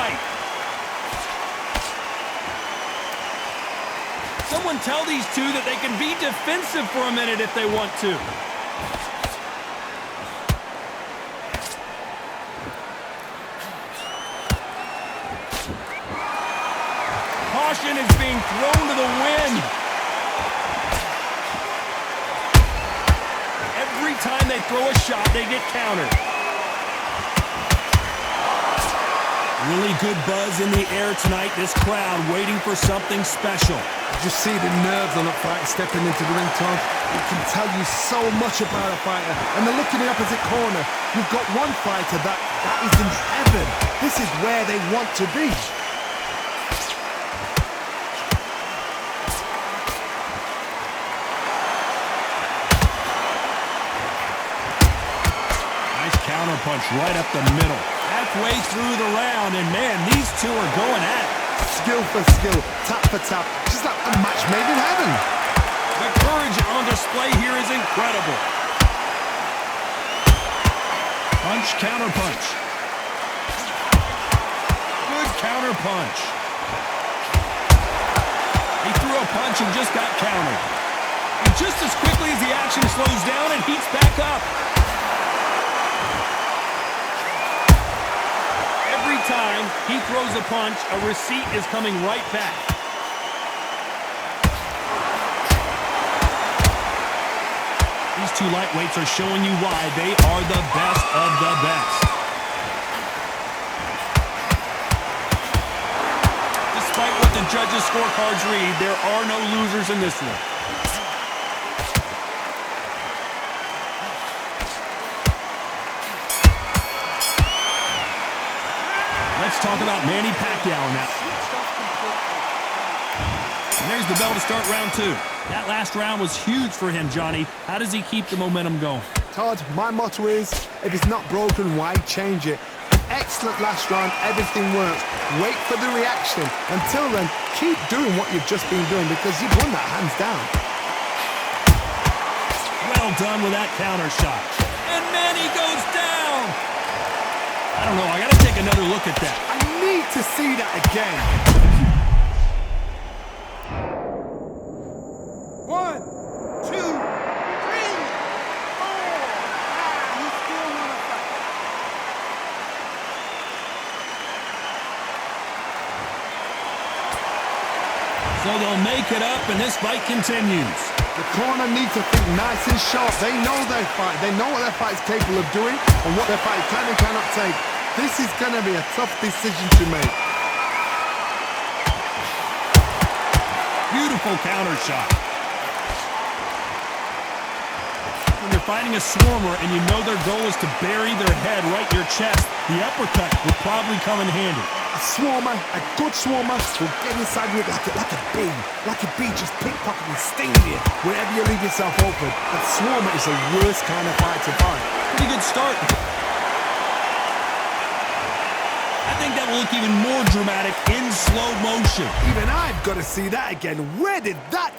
fight. Someone tell these two that they can be defensive for a minute if they want to. Caution is being thrown to the wind. Every time they throw a shot, they get countered. Really good buzz in the air tonight. This crowd waiting for something special. You see the nerves on a fighter stepping into the ring, Todd. It can tell you so much about a fighter. And the look in the opposite corner. You've got one fighter that is in heaven. This is where they want to be. Nice counter punch right up the middle. Halfway through the round, and man, these two are going at it. Skill for skill, tap for tap, just like a match made in heaven. The courage on display here is incredible. Punch, counter punch. Good counter punch. He threw a punch and just got countered. And just as quickly as the action slows down, it heats back up. Every time he throws a punch, a receipt is coming right back. These two lightweights are showing you why they are the best of the best. Despite what the judges' scorecards read, there are no losers in this one. Let's talk about Manny Pacquiao now. And there's the bell to start round two. That last round was huge for him, Johnny. How does he keep the momentum going? Todd, my motto is, if it's not broken, why change it? An excellent last round, everything works. Wait for the reaction. Until then, keep doing what you've just been doing because you've won that hands down. Well done with that counter shot. And Manny goes down! I don't know, I gotta take another look at that. I need to see that again. 1, 2, 3, 4. You still want to fight. So they'll make it up and this fight continues. The corner needs to think nice and sharp. They know their fight. They know what their fight is capable of doing and what their fight can and cannot take. This is going to be a tough decision to make. Beautiful counter shot. When you're fighting a swarmer and you know their goal is to bury their head right in your chest, the uppercut will probably come in handy. A swarmer, a good swarmer, will get inside you like a bee, just pickpocket and sting you wherever you leave yourself open. A swarmer is the worst kind of fight to fight. Pretty good start. I think that will look even more dramatic in slow motion. Even I've got to see that again. Where did that...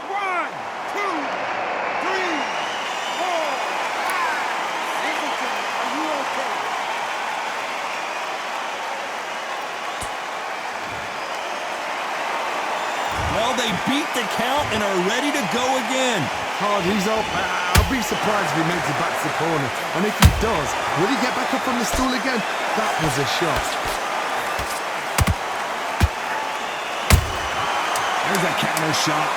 1, 2, 3, 4, 5. Everton, are you okay? Well, they beat the count and are ready to go again. Hard, he's up. I'll be surprised if he makes it back to the corner. And if he does, will he get back up on the stool again? That was a shot. There's a counter shot.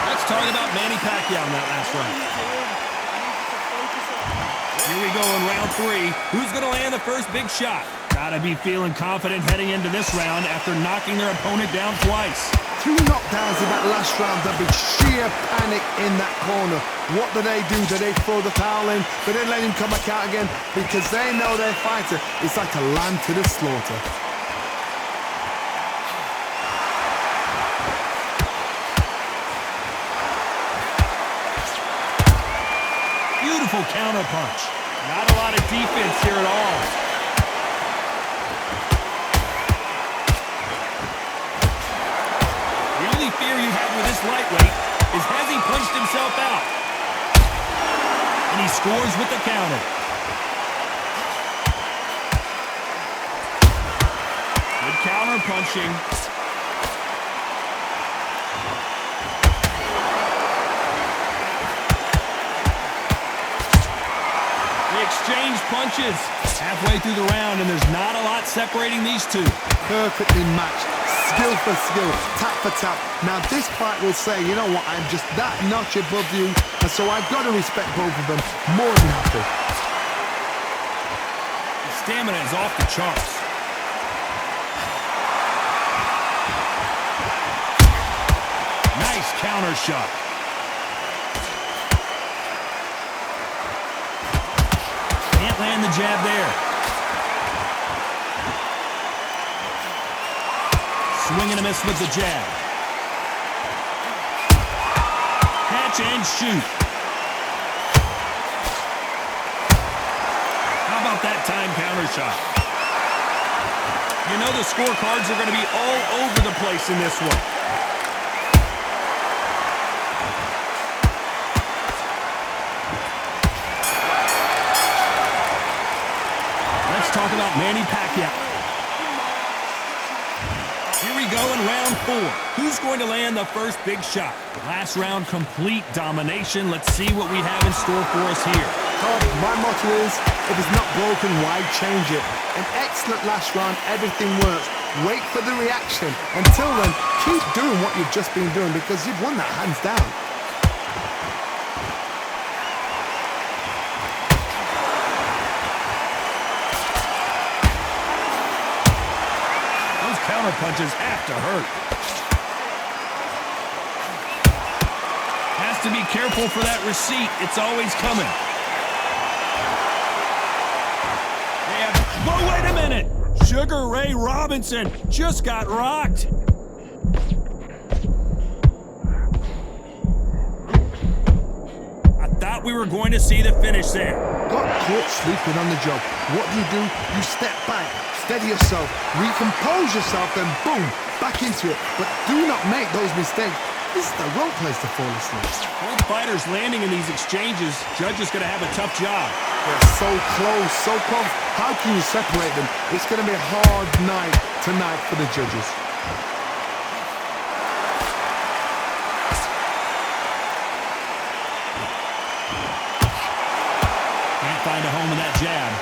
Let's talk about Manny Pacquiao in that last round. Here we go in round three. Who's going to land the first big shot? Gotta be feeling confident heading into this round after knocking their opponent down twice. 2 knockdowns in that last round. There'll be sheer panic in that corner. What do? Do they throw the towel in? Do they let him come back out again? Because they know their fighter is like a lamb to the slaughter. Beautiful counter punch. Not a lot of defense here at all. this lightweight is has he punched himself out? And he scores with the counter. Good counter punching. They exchange punches halfway through the round, and there's not a lot separating these two. Perfectly matched. Skill for skill, tap for tap. Now this fight will say, you know what, I'm just that notch above you, and so I've got to respect both of them more than happy. The stamina is off the charts. Nice counter shot. Can't land the jab there. Swing and a miss with the jab. Catch and shoot. How about that time counter shot? You know the scorecards are going to be all over the place in this one. Let's talk about Manny Pacman. Here we go in round 4. Who's going to land the first big shot? Last round, complete domination. Let's see what we have in store for us here. Todd, my motto is, if it's not broken, why change it? An excellent last round, everything works. Wait for the reaction. Until then, keep doing what you've just been doing because you've won that hands down. Counter punches have to hurt. Has to be careful for that receipt. It's always coming. Oh, wait a minute. Sugar Ray Robinson just got rocked. I thought we were going to see the finish there. Got caught sleeping on the job. What do? You step back, steady yourself, recompose yourself, then boom, back into it. But do not make those mistakes. This is the wrong place to fall asleep. Both fighters landing in these exchanges. Judge is going to have a tough job. They're so close, so close. How can you separate them? It's going to be a hard night tonight for the judges. Can't find a home in that jab.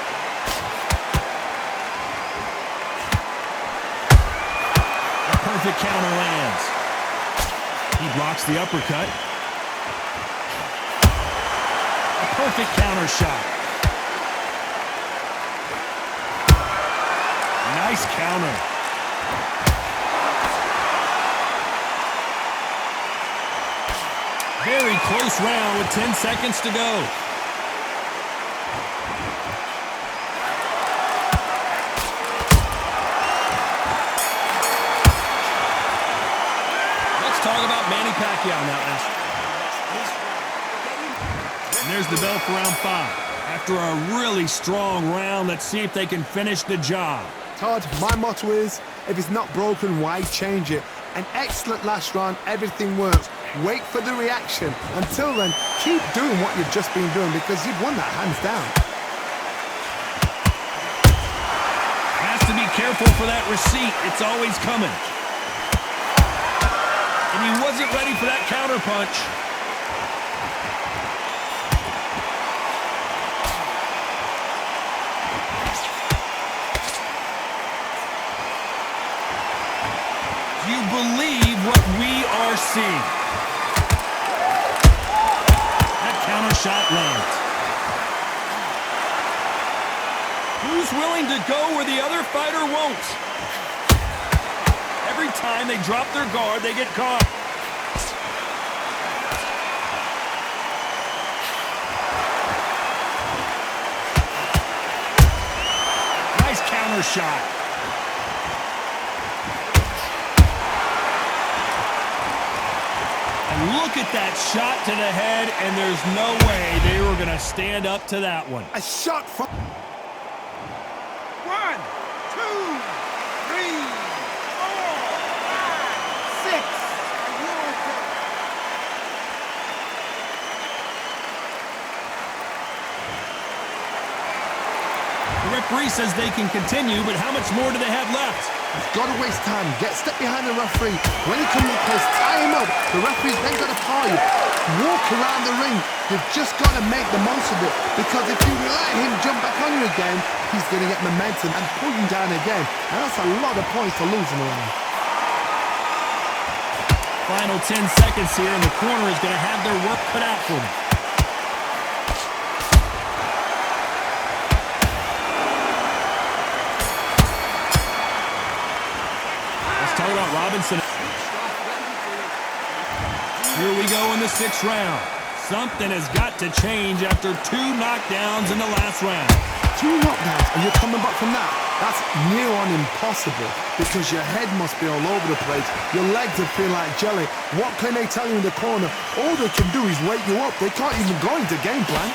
A perfect counter lands. He blocks the uppercut. A perfect counter shot. Nice counter. Very close round with 10 seconds to go. Talk about Manny Pacman now. And there's the bell for round 5. After a really strong round, let's see if they can finish the job. Todd, my motto is, if it's not broken, why change it? An excellent last round, everything works. Wait for the reaction. Until then, keep doing what you've just been doing because you've won that hands down. Has to be careful for that receipt. It's always coming. And he wasn't ready for that counter punch. Do you believe what we are seeing? That counter shot lands. Who's willing to go where the other fighter won't? Every time they drop their guard, they get caught. Nice counter shot. And look at that shot to the head, and there's no way they were going to stand up to that one. A shot from... 1, 2, 3, 4, 5, 6. referee says they can continue, but how much more do they have left? You've got to waste time. Get step behind the referee. When he comes in close, tie him up. The referee's then got to call you. Walk around the ring. You've just got to make the most of it. Because if you let him jump back on you again, he's going to get momentum and pull you down again. And that's a lot of points for losing around. Final 10 seconds here, and the corner is going to have their work cut out for them. Let's talk about Robinson. Here we go in the 6th round. Something has got to change after 2 knockdowns in the last round. 2 knockdowns, and you're coming back from that? That's near on impossible, because your head must be all over the place. Your legs will feel like jelly. What can they tell you in the corner? All they can do is wake you up. They can't even go into game plan.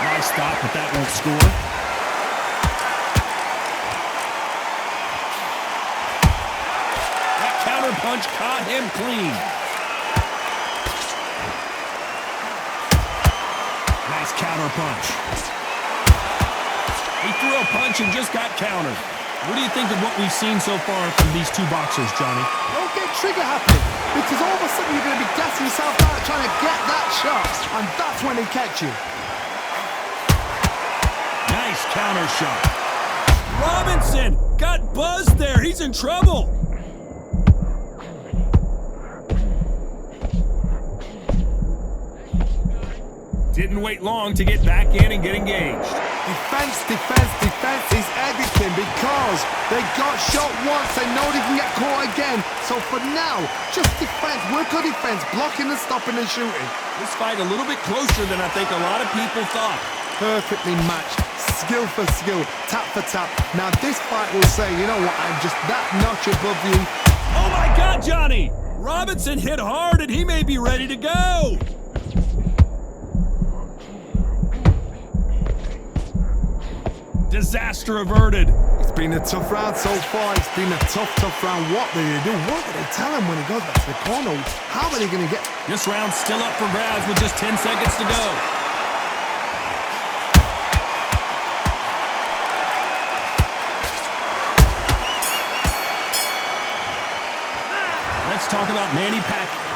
Nice stop, but that won't score. That counter punch caught him clean. Nice counter punch. He threw a punch and just got countered. What do you think of what we've seen so far from these 2 boxers, Johnny? Don't get trigger happy, because all of a sudden you're going to be gassing yourself out trying to get that shot, and that's when they catch you. Nice counter shot. Robinson got buzzed there. He's in trouble. Didn't wait long to get back in and get engaged. Defense, defense, defense is everything, because they got shot once. They know they can get caught again. So for now, just defense. Work on defense, blocking and stopping and shooting. This fight a little bit closer than I think a lot of people thought. Perfectly matched, skill for skill, tap for tap. Now this fight will say, you know what, I'm just that notch above you. Oh my God, Johnny! Robinson hit hard and he may be ready to go. Disaster averted. It's been a tough round so far. It's been a tough round. What do they do? What do they tell him when he goes back to the corner? How are they going to get... This round's still up for grabs with just 10 seconds to go. Let's talk about Manny Pacman.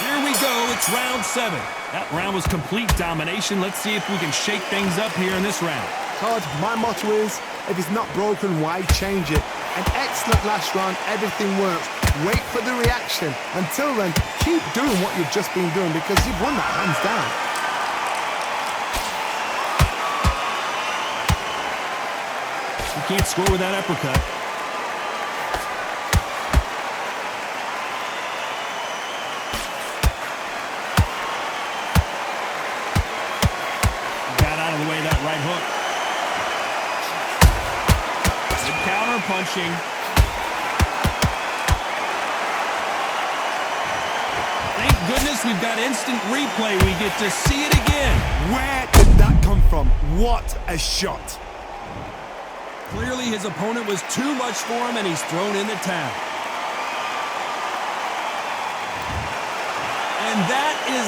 Here we go. It's round 7. That round was complete domination. Let's see if we can shake things up here in this round. Todd, my motto is, if it's not broken, why change it? An excellent last round, everything works. Wait for the reaction. Until then, keep doing what you've just been doing, because you've won that hands down. You can't score with that uppercut. That right hook. Good counter punching. Thank goodness we've got instant replay. We get to see it again. Where did that come from? What a shot. Clearly his opponent was too much for him and he's thrown in the towel. And that is...